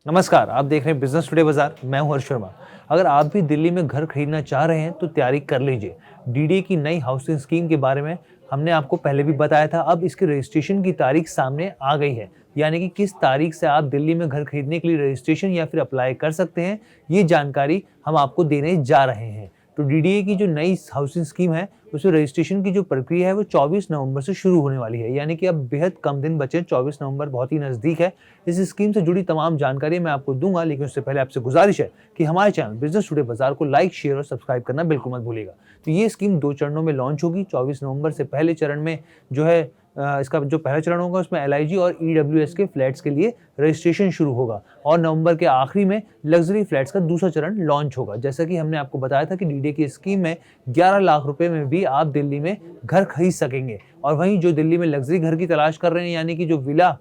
नमस्कार, आप देख रहे हैं बिजनेस टुडे बाजार। मैं हूं हर्ष शर्मा। अगर आप भी दिल्ली में घर खरीदना चाह रहे हैं तो तैयारी कर लीजिए। डीडीए की नई हाउसिंग स्कीम के बारे में हमने आपको पहले भी बताया था। अब इसके रजिस्ट्रेशन की तारीख सामने आ गई है, यानी कि किस तारीख से आप दिल्ली में घर खरीदने के लिए रजिस्ट्रेशन या फिर अप्लाई कर सकते हैं, ये जानकारी हम आपको देने जा रहे हैं। तो डीडीए की जो नई हाउसिंग स्कीम है, उसमें रजिस्ट्रेशन की जो प्रक्रिया है वो 24 नवंबर से शुरू होने वाली है, यानी कि अब बेहद कम दिन बचे। 24 नवंबर बहुत ही नज़दीक है। इस स्कीम से जुड़ी तमाम जानकारी मैं आपको दूंगा, लेकिन उससे पहले आपसे गुजारिश है कि हमारे चैनल बिजनेस टुडे बाजार को लाइक, शेयर और सब्सक्राइब करना बिल्कुल मत भूलिएगा। तो ये स्कीम 2 चरणों में लॉन्च होगी। 24 नवंबर से पहले चरण में जो है इसका जो पहला चरण होगा उसमें एलआईजी और ईडब्ल्यूएस के फ्लैट्स के लिए रजिस्ट्रेशन शुरू होगा, और नवंबर के आखिरी में लग्जरी फ्लैट्स का दूसरा चरण लॉन्च होगा। जैसा कि हमने आपको बताया था कि डीडीए की स्कीम में 11 लाख रुपए में भी आप दिल्ली में घर खरीद सकेंगे। और वहीं जो दिल्ली में लग्जरी घर की तलाश कर रहे हैं, यानी कि जो विला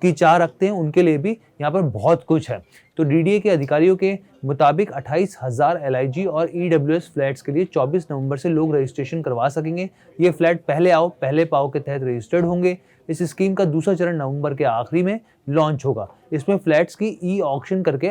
की चाह रखते हैं, उनके लिए भी यहाँ पर बहुत कुछ है। तो डीडीए के अधिकारियों के मुताबिक 28,000 एलआईजी और ईडब्ल्यूएस फ्लैट्स के लिए 24 नवंबर से लोग रजिस्ट्रेशन करवा सकेंगे। ये फ्लैट पहले आओ पहले पाओ के तहत रजिस्टर्ड होंगे। इस स्कीम का दूसरा चरण नवंबर के आखिरी में लॉन्च होगा। इसमें फ्लैट्स की ई ऑक्शन करके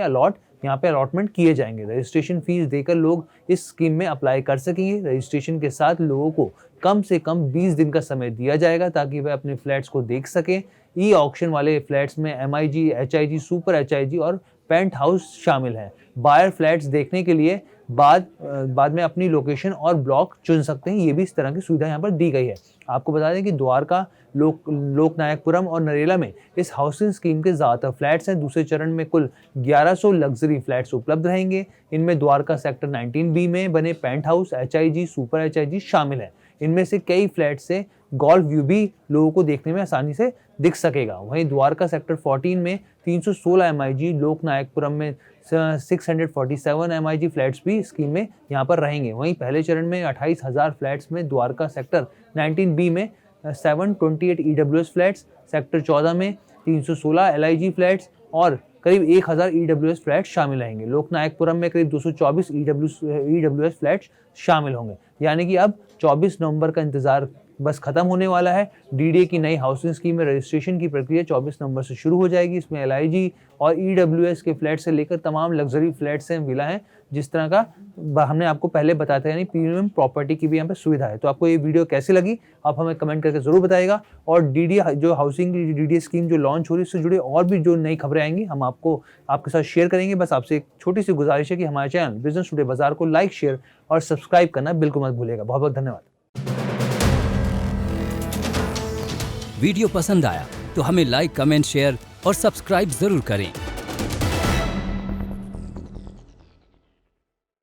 यहाँ पे अलॉटमेंट किए जाएंगे। रजिस्ट्रेशन फीस देकर लोग इस स्कीम में अप्लाई कर सकेंगे। रजिस्ट्रेशन के साथ लोगों को कम से कम 20 दिन का समय दिया जाएगा ताकि वह अपने फ्लैट्स को देख सकें। ई ऑक्शन वाले फ्लैट्स में एमआईजी, एचआईजी, सुपर एचआईजी और पेंट हाउस शामिल हैं। बायर फ्लैट्स देखने के लिए बाद में अपनी लोकेशन और ब्लॉक चुन सकते हैं। ये भी इस तरह की सुविधा यहाँ पर दी गई है। आपको बता दें कि द्वारका, लोकनायकपुरम और नरेला में इस हाउसिंग स्कीम के ज़्यादातर फ्लैट्स हैं। दूसरे चरण में कुल 1100 लग्जरी फ्लैट्स उपलब्ध रहेंगे। इनमें द्वारका सेक्टर 19B में बने penthouse, HIG, super HIG शामिल है। इनमें से कई फ्लैट से गोल्फ व्यू भी लोगों को देखने में आसानी से दिख सकेगा। वहीं द्वारका सेक्टर 14 में 316 एमआईजी, लोकनायकपुरम में 647 एमआईजी फ्लैट्स भी स्कीम में यहाँ पर रहेंगे। वहीं पहले चरण में 28,000 फ्लैट्स में द्वारका सेक्टर 19B में 728 ईडब्ल्यूएस फ्लैट्स, सेक्टर 14 में 316 एलआईजी फ्लैट्स और करीब 1000 ईडब्ल्यूएस फ्लैट्स शामिल रहेंगे। लोकनायकपुरम में करीब 224 ईडब्ल्यूएस फ्लैट्स शामिल होंगे। यानी कि अब 24 नवंबर का इंतजार बस खत्म होने वाला है। डीडीए की नई हाउसिंग स्कीम में रजिस्ट्रेशन की प्रक्रिया 24 नवंबर से शुरू हो जाएगी। इसमें एलआईजी और ईडब्ल्यूएस के फ्लैट से लेकर तमाम लग्जरी फ्लैट्स हैं, विला हैं, जिस तरह का हमने आपको पहले बताया था, यानी प्रीमियम प्रॉपर्टी की भी यहाँ पे सुविधा है। तो आपको ये वीडियो कैसी लगी आप हमें कमेंट करके जरूर बताइएगा। और डीडीए जो हाउसिंग की डीडीए स्कीम जो लॉन्च हो रही है, उससे जुड़े और भी जो नई खबरें आएंगी हम आपको आपके साथ शेयर करेंगे। बस आपसे एक छोटी सी गुजारिश है कि हमारे चैनल बिजनेस टुडे बाजार को लाइक, शेयर और सब्सक्राइब करना बिल्कुल मत भूलिएगा। बहुत बहुत धन्यवाद। वीडियो पसंद आया तो हमें लाइक, कमेंट, शेयर और सब्सक्राइब जरूर करें।